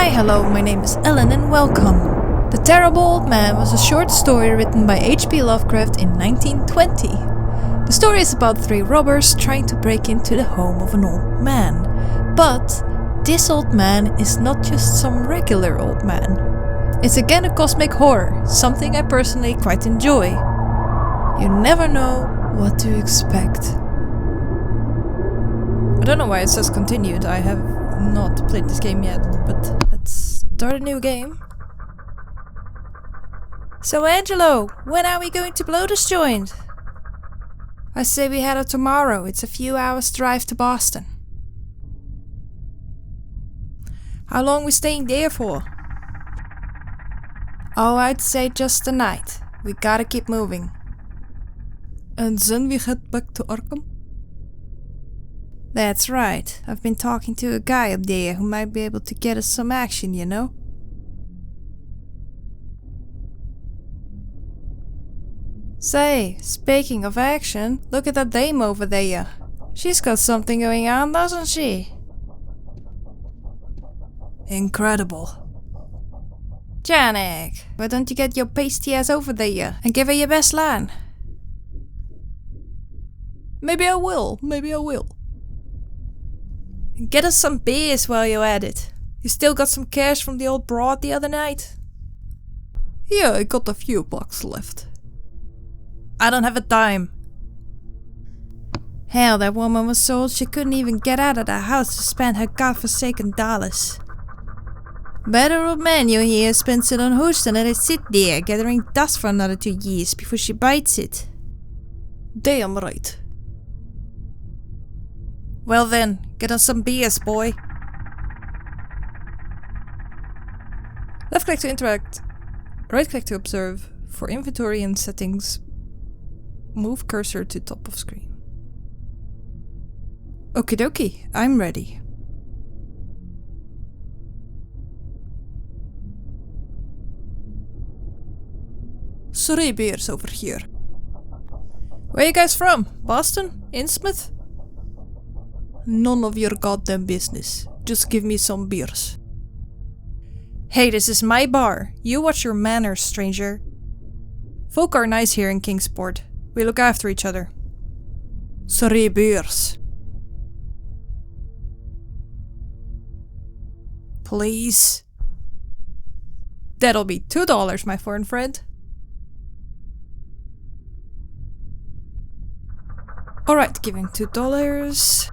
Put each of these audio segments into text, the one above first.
Hi, hello, my name is Ellen and welcome. The Terrible Old Man was a short story written by H.P. Lovecraft in 1920. The story is about 3 robbers trying to break into the home of an old man. But this old man is not just some regular old man. It's again a cosmic horror, something I personally quite enjoy. You never know what to expect. I don't know why it says continued. I have not played this game yet, but let's start a new game. So Angelo, when are we going to blow this joint? I say we head out tomorrow. It's a few hours drive to Boston. How long we staying there for? Oh, I'd say just a night. We gotta keep moving. And then we head back to Arkham? That's right. I've been talking to a guy up there who might be able to get us some action, you know? Say, speaking of action, look at that dame over there. She's got something going on, doesn't she? Incredible. Janek, why don't you get your pasty ass over there and give her your best line? Maybe I will. Get us some beers while you're at it. You still got some cash from the old broad the other night? Yeah, I got a few bucks left. I don't have a dime. Hell, that woman was so old she couldn't even get out of the house to spend her godforsaken dollars. Better old man you here spends it on hooch than let it sit there gathering dust for another 2 years before she bites it. Damn right. Well then, get us some beers, boy. Left click to interact. Right click to observe. For inventory and settings, move cursor to top of screen. Okie dokie, I'm ready. Three beers over here. Where you guys from? Boston? Innsmouth? None of your goddamn business. Just give me some beers. Hey, this is my bar. You watch your manners, stranger. Folk are nice here in Kingsport. We look after each other. 3 beers. Please. That'll be $2, my foreign friend. Alright, give him $2.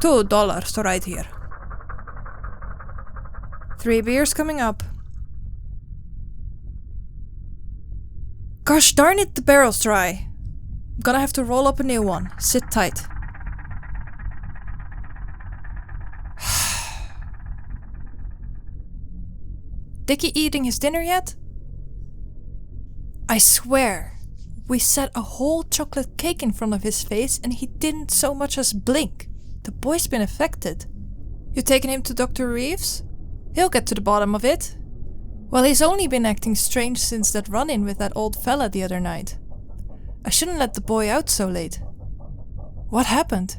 $2 right here. 3 beers coming up. Gosh darn it, the barrel's dry. I'm gonna have to roll up a new one. Sit tight. Dickie eating his dinner yet? I swear, we set a whole chocolate cake in front of his face and he didn't so much as blink. The boy's been affected. You taking him to Dr. Reeves? He'll get to the bottom of it. Well, he's only been acting strange since that run-in with that old fella the other night. I shouldn't let the boy out so late. What happened?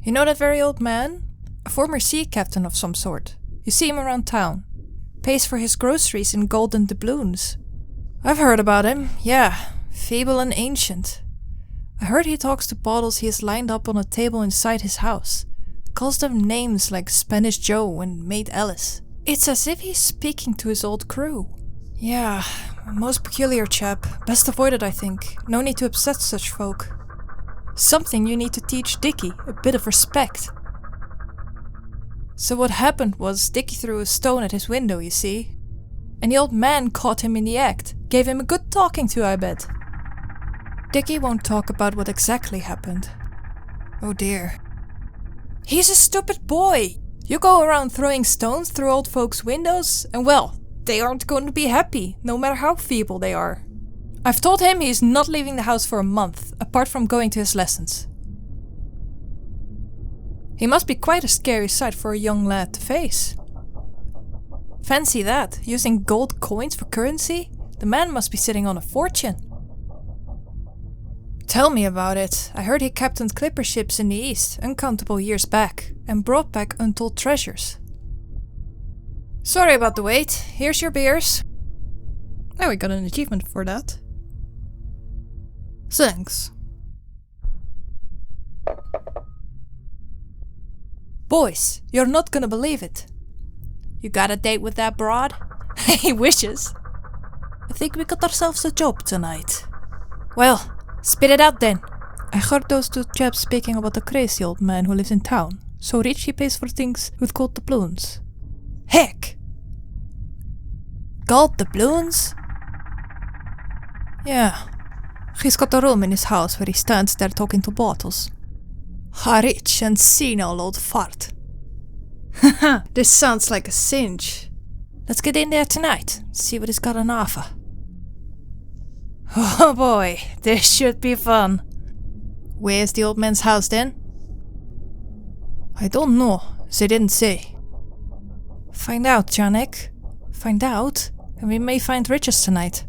You know that very old man? A former sea captain of some sort. You see him around town. Pays for his groceries in golden doubloons. I've heard about him, yeah. Feeble and ancient. I heard he talks to bottles he has lined up on a table inside his house. Calls them names like Spanish Joe and Maid Alice. It's as if he's speaking to his old crew. Yeah, a most peculiar chap. Best avoid it, I think. No need to upset such folk. Something you need to teach Dickie, a bit of respect. So what happened was Dickie threw a stone at his window, you see. And the old man caught him in the act. Gave him a good talking to, I bet. Dickie won't talk about what exactly happened. Oh dear. He's a stupid boy! You go around throwing stones through old folks' windows, and well, they aren't going to be happy, no matter how feeble they are. I've told him he's not leaving the house for a month, apart from going to his lessons. He must be quite a scary sight for a young lad to face. Fancy that, using gold coins for currency? The man must be sitting on a fortune. Tell me about it. I heard he captained clipper ships in the east, uncountable years back, and brought back untold treasures. Sorry about the wait. Here's your beers. Oh, we got an achievement for that. Thanks. Boys, you're not gonna believe it. You got a date with that broad? He wishes. I think we got ourselves a job tonight. Well, spit it out then. I heard those two chaps speaking about the crazy old man who lives in town. So rich he pays for things with gold doubloons. Heck! Gold doubloons? Yeah. He's got a room in his house where he stands there talking to bottles. A rich and senile old fart. Haha, this sounds like a cinch. Let's get in there tonight, see what he's got on offer. Oh boy, this should be fun. Where's the old man's house then? I don't know, they didn't say. Find out, Janek. Find out, and we may find riches tonight.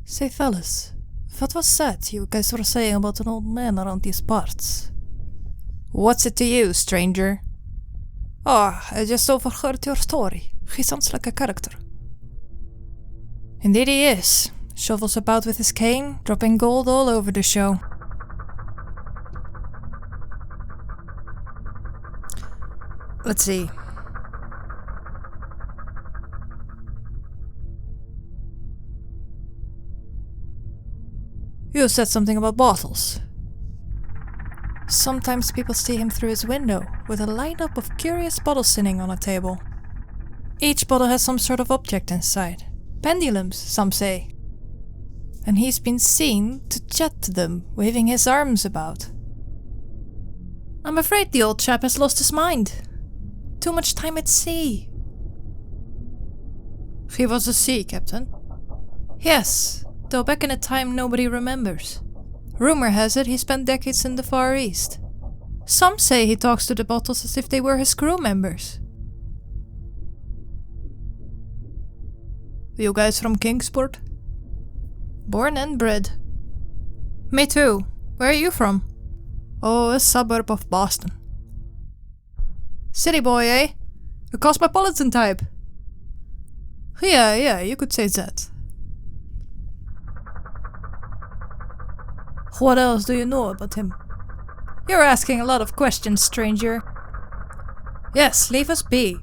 Say fellas, what was that you guys were saying about an old man around these parts? What's it to you, stranger? Oh, I just overheard your story. He sounds like a character. Indeed he is. Shovels about with his cane, dropping gold all over the show. Let's see. You said something about bottles. Sometimes people see him through his window, with a lineup of curious bottles sitting on a table. Each bottle has some sort of object inside. Pendulums, some say. And he's been seen to chat to them, waving his arms about. I'm afraid the old chap has lost his mind. Too much time at sea. He was a sea captain? Yes, though back in a time nobody remembers. Rumor has it he spent decades in the Far East. Some say he talks to the bottles as if they were his crew members. You guys from Kingsport? Born and bred. Me too. Where are you from? Oh, a suburb of Boston. City boy, eh? A cosmopolitan type. Yeah, you could say that. What else do you know about him? You're asking a lot of questions, stranger. Yes, leave us be.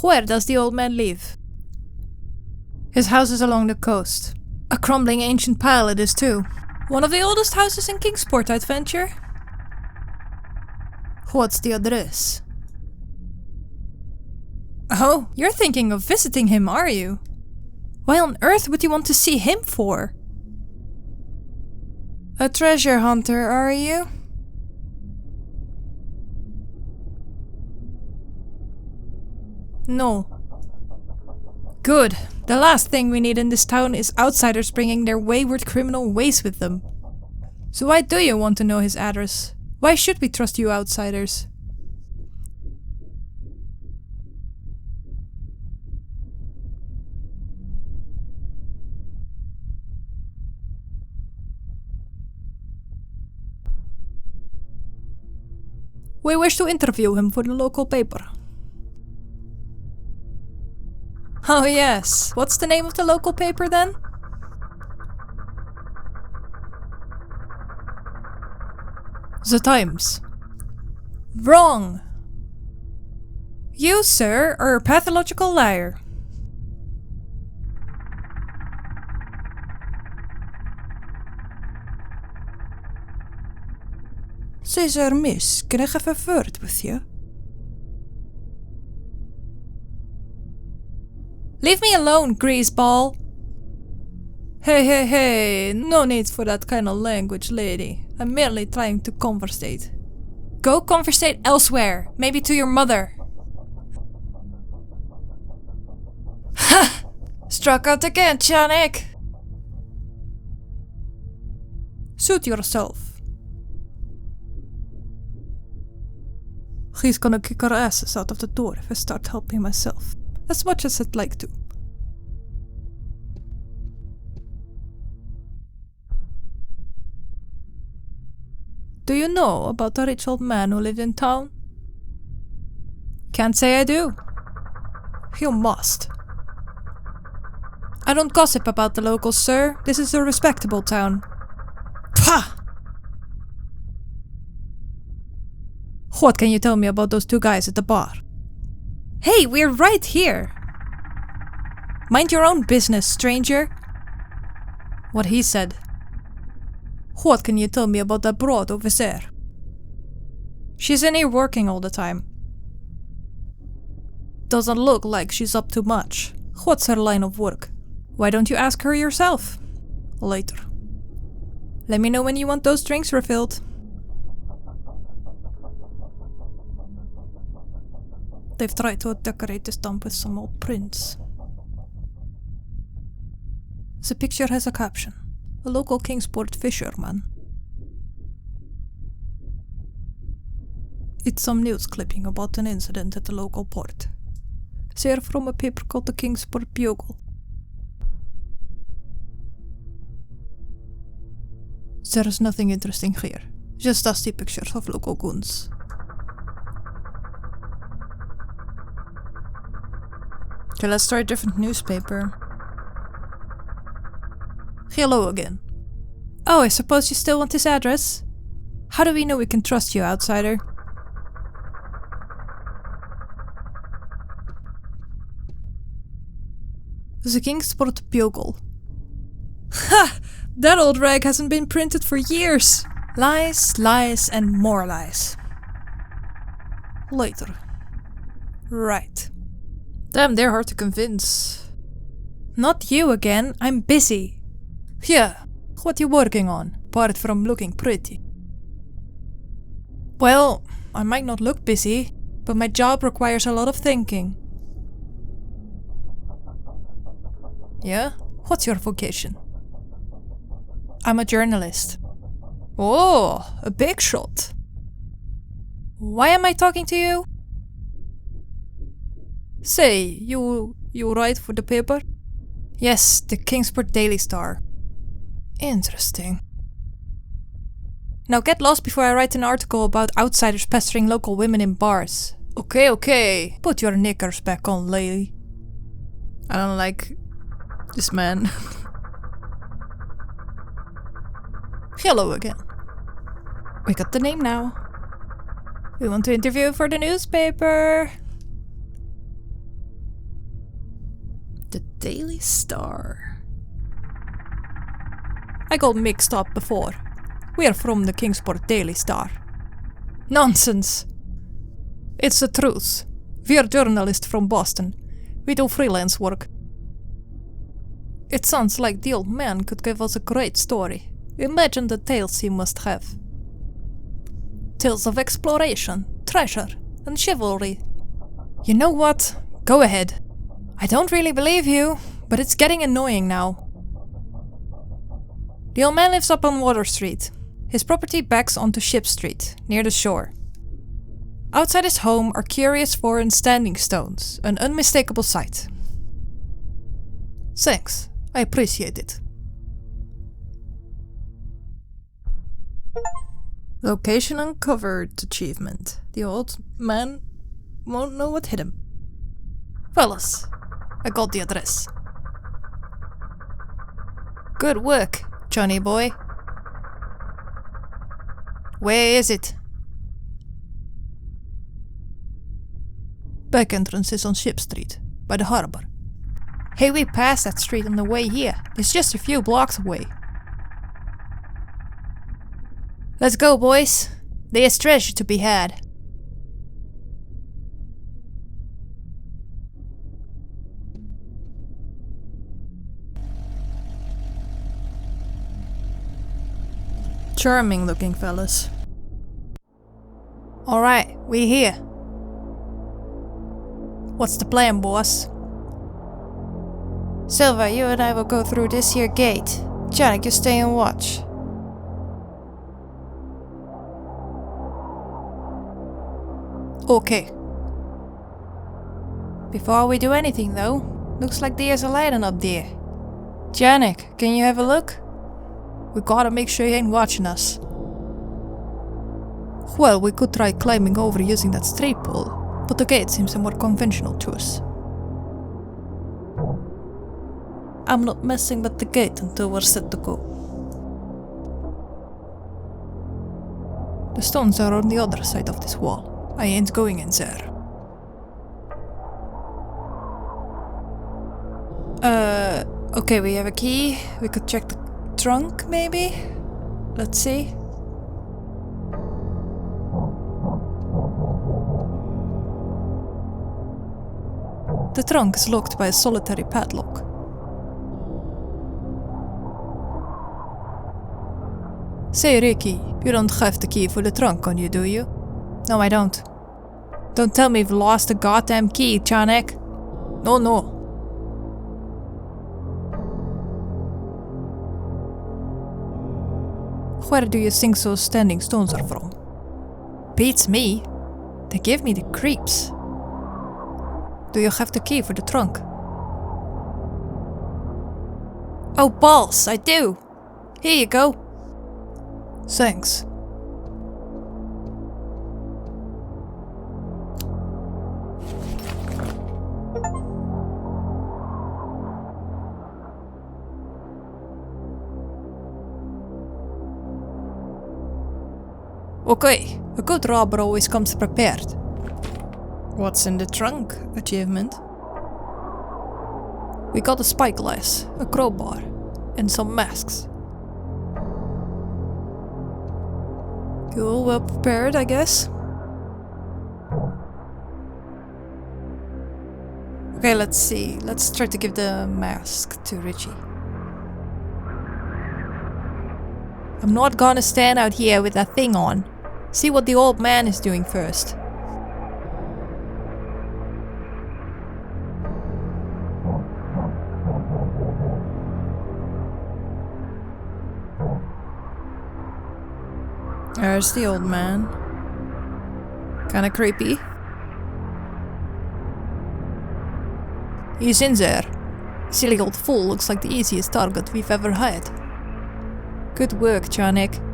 Where does the old man live? His house is along the coast. A crumbling ancient pile it is too. One of the oldest houses in Kingsport, I'd venture. What's the address? Oh, you're thinking of visiting him, are you? Why on earth would you want to see him for? A treasure hunter, are you? No. Good. The last thing we need in this town is outsiders bringing their wayward criminal ways with them. So why do you want to know his address? Why should we trust you outsiders? We wish to interview him for the local paper. Oh yes, what's the name of the local paper then? The Times. Wrong! You, sir, are a pathological liar. Caesar, miss, can I have a word with you? Leave me alone, greaseball! Hey, no need for that kind of language, lady. I'm merely trying to conversate. Go conversate elsewhere, maybe to your mother. Ha! Struck out again, Janek! Suit yourself. He's gonna kick our asses out of the door if I start helping myself. As much as I'd like to. Do you know about the rich old man who lived in town? Can't say I do. You must. I don't gossip about the locals, sir. This is a respectable town. Pah! What can you tell me about those two guys at the bar? Hey, we're right here! Mind your own business, stranger. What he said. What can you tell me about that broad over there? She's in here working all the time. Doesn't look like she's up to much. What's her line of work? Why don't you ask her yourself? Later. Let me know when you want those drinks refilled. They've tried to decorate this dump with some old prints. The picture has a caption. A local Kingsport fisherman. It's some news clipping about an incident at the local port. They're from a paper called the Kingsport Bugle. There's nothing interesting here. Just dusty pictures of local goons. Okay, let's try a different newspaper. Hello again. Oh, I suppose you still want his address? How do we know we can trust you, outsider? The Kingsport Bugle. Ha! That old rag hasn't been printed for years! Lies, lies, and more lies. Later. Right. Damn, they're hard to convince. Not you again, I'm busy. Yeah, what you working on, apart from looking pretty? Well, I might not look busy, but my job requires a lot of thinking. Yeah? What's your vocation? I'm a journalist. Oh, a big shot. Why am I talking to you? Say, you write for the paper? Yes, the Kingsport Daily Star. Interesting. Now get lost before I write an article about outsiders pestering local women in bars. Okay. Put your knickers back on, lady. I don't like this man. Hello again. We got the name now. We want to interview for the newspaper. The Daily Star. I got mixed up before. We're from the Kingsport Daily Star. Nonsense! It's the truth. We're journalists from Boston. We do freelance work. It sounds like the old man could give us a great story. Imagine the tales he must have. Tales of exploration, treasure, and chivalry. You know what? Go ahead. I don't really believe you, but it's getting annoying now. The old man lives up on Water Street. His property backs onto Ship Street, near the shore. Outside his home are curious foreign standing stones, an unmistakable sight. Thanks, I appreciate it. Location uncovered achievement. The old man won't know what hit him. Fellas, I got the address. Good work, Johnny boy. Where is it? Back entrance is on Ship Street, by the harbor. Hey, we passed that street on the way here. It's just a few blocks away. Let's go, boys. There's treasure to be had. Charming looking fellas. Alright, we're here. What's the plan, boss? Silva, you and I will go through this here gate. Janik, you stay and watch. Okay. Before we do anything though, looks like there's a lighting up there. Janik, can you have a look? We gotta make sure he ain't watching us. Well, we could try climbing over using that straight pole, but the gate seems a more conventional choice. I'm not messing with the gate until we're set to go. The stones are on the other side of this wall. I ain't going in there. Okay, we have a key. We could check the trunk, maybe? Let's see. The trunk is locked by a solitary padlock. Say, Ricky, you don't have the key for the trunk on you, do you? No, I don't. Don't tell me you've lost the goddamn key, Janek. No. Where do you think those standing stones are from? Beats me. They give me the creeps. Do you have the key for the trunk? Oh balls, I do. Here you go. Thanks. Okay, a good robber always comes prepared. What's in the trunk? Achievement. We got a spyglass, a crowbar, and some masks. Cool, well prepared, I guess. Okay, let's see. Let's try to give the mask to Richie. I'm not gonna stand out here with that thing on. See what the old man is doing first. There's the old man. Kinda creepy. He's in there. Silly old fool looks like the easiest target we've ever had. Good work, Janek.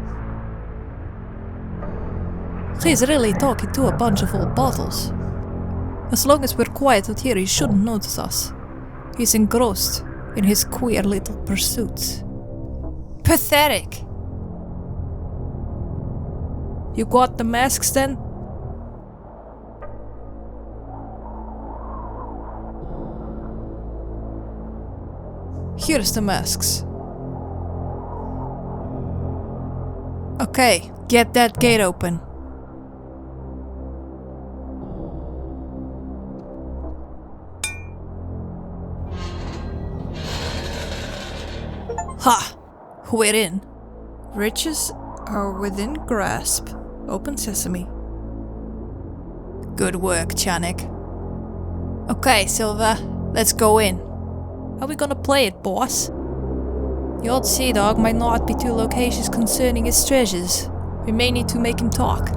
He's really talking to a bunch of old bottles. As long as we're quiet out here, he shouldn't notice us. He's engrossed in his queer little pursuits. Pathetic! You got the masks then? Here's the masks. Okay, get that gate open. Ha! We're in. Riches are within grasp. Open sesame. Good work, Janek. Okay, Silva, let's go in. How we gonna play it, boss? The old sea dog might not be too loquacious concerning his treasures. We may need to make him talk.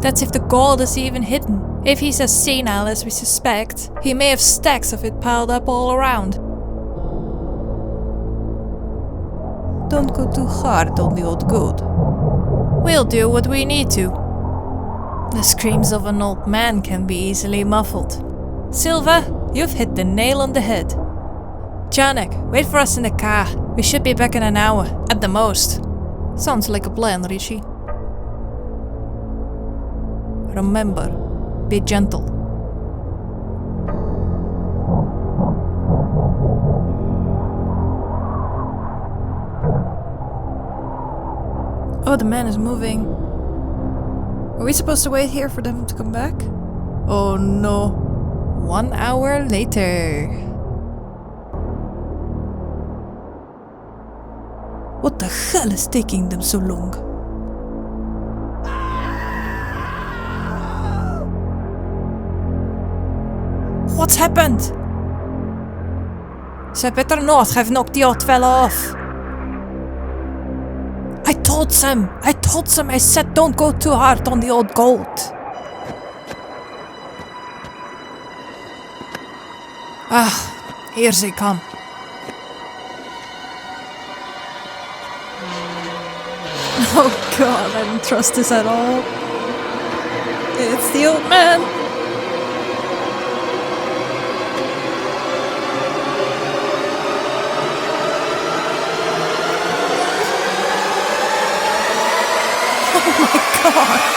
That's if the gold is even hidden. If he's as senile as we suspect, he may have stacks of it piled up all around. Don't go too hard on the old goat. We'll do what we need to. The screams of an old man can be easily muffled. Silva, you've hit the nail on the head. Janek, wait for us in the car. We should be back in an hour, at the most. Sounds like a plan, Rishi. Remember, be gentle. Oh, the man is moving. Are we supposed to wait here for them to come back? Oh no. 1 hour later. What the hell is taking them so long? What's happened? They better not have knocked the old fella off. I told them, I said don't go too hard on the old goat. Ah, here they come. Oh god, I don't trust this at all. It's the old man. Oh my god.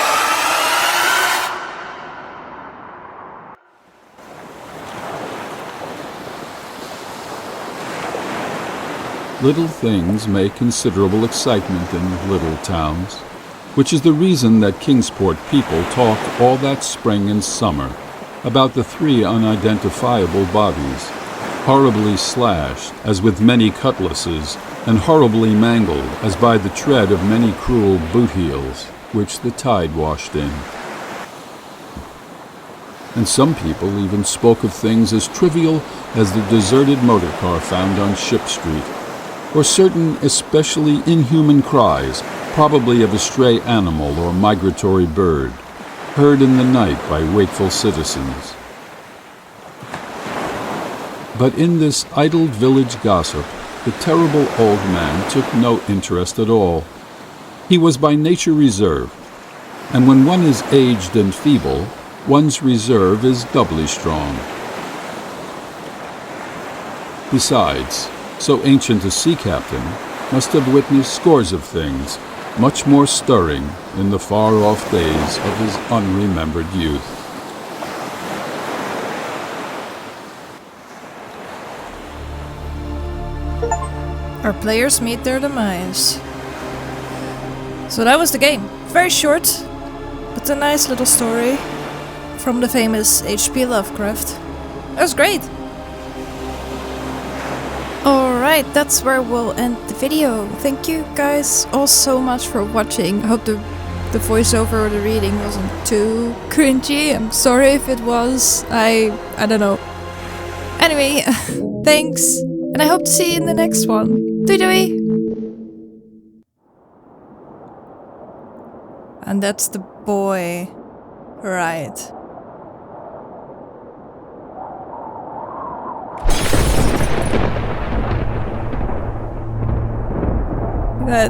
Little things make considerable excitement in little towns, which is the reason that Kingsport people talked all that spring and summer about the 3 unidentifiable bodies, horribly slashed as with many cutlasses, and horribly mangled as by the tread of many cruel boot heels, which the tide washed in. And some people even spoke of things as trivial as the deserted motor car found on Ship Street, or certain especially inhuman cries, probably of a stray animal or migratory bird, heard in the night by wakeful citizens. But in this idle village gossip, the terrible old man took no interest at all. He was by nature reserved, and when one is aged and feeble, one's reserve is doubly strong. Besides, so ancient a sea captain must have witnessed scores of things much more stirring in the far-off days of his unremembered youth. Our players meet their demise. So that was the game. Very short, but a nice little story from the famous H.P. Lovecraft. That was great! Alright, that's where we'll end the video. Thank you guys all so much for watching. I hope the voiceover or the reading wasn't too cringy. I'm sorry if it was. I don't know. Anyway, thanks, and I hope to see you in the next one. Doei! And that's the boy. Right.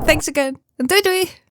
Thanks again. And doei!